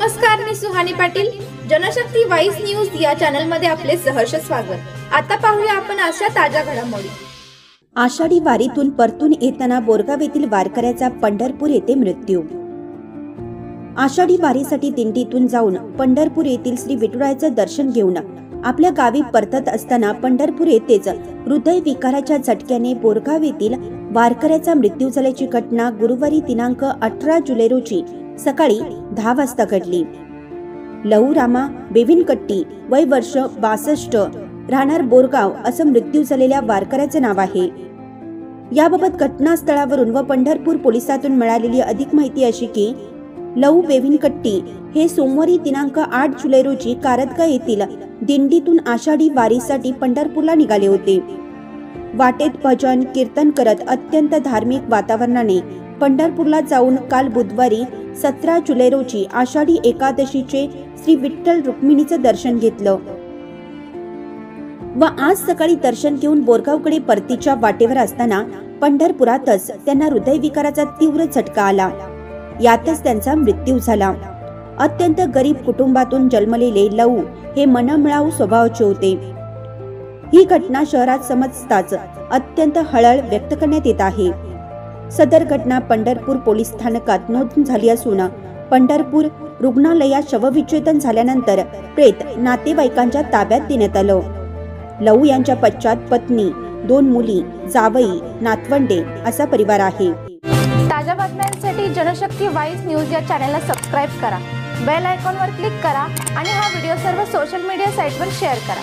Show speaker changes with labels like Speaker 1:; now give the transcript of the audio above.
Speaker 1: नमस्कार, मी Suhani Patil. Janshakti vice news या channel मध्ये आपले सहर्ष स्वागत. आता पाहूया आपण अशा ताज्या घडामोडी.
Speaker 2: आषाढी वारीतून परतून येताना बोरगाव येथील वारकऱ्याचा पंढरपूर येथे मृत्यू. आषाढी वारीसाठी दिंडीतून जाऊन पंढरपूर येथील श्री विठुरायाचं दर्शन घेऊन आपल्या गावी परतत असताना पंढरपूर येथेच हृदय विकाराच्या झटक्याने बोरगाव येथील वारकऱ्याचा मृत्यू झाल्याची घटना गुरुवारी दिनांक 18 जुलै रोजी सकाळी 10 वाजता घडली. लहू रामा बेविनकट्टी, वय वर्ष 62, राहणार बोरगाव असं मृत्यू झालेल्या वारकऱ्याचं नाव आहे. याबाबत घटनास्थळावरून व पंढरपूर पोलिसातून मिळालेली अधिक माहिती अशी की लहू बेविनकट्टी हे सोमवारी दिनांक 8 जुलै रोजी कारदगा येथील दिंडीतून आषाढी वारीसाठी पंढरपूरला निघाले होते. वाटेत भजन कीर्तन करत अत्यंत धार्मिक वातावरणाने पंढरपूरला जाऊन काल बुधवारी 17 जुलै रोजी आषाढी एकादशीचे श्री विठ्ठल रुक्मिणीचं दर्शन घेतलं व आज सकाळी दर्शन घेऊन बोरगावकडे परतीच्या वाटेवर असताना पंढरपुरातच त्यांना हृदयविकाराचा तीव्र झटका आला. यातच त्यांचा मृत्यू झाला. अत्यंत गरीब कुटुंबातून जन्मलेले लहू हे मनमिळावू स्वभावाचे होते. ही घटना शहरात समजताच अत्यंत हळहळ व्यक्त करण्यात येत आहे. सदर घटना पंढरपूर पोलीस स्थानकात नोंद झाली असून पंढरपूर रुग्णालयात शवविच्छेदन झाल्यानंतर प्रेत नातेवाईकांच्या ताब्यात देण्यात आलं. लहू यांच्या पश्चात पत्नी, 2 मुली, जावई, नातवंडे असा परिवार आहे.
Speaker 1: ताज्या बातम्यांसाठी जनशक्ती वाईस न्यूज या चॅनलला सबस्क्राईब करा, बेल आयकॉनवर क्लिक करा आणि हा व्हिडिओ सर्व सोशल मीडिया साइटवर शेअर करा.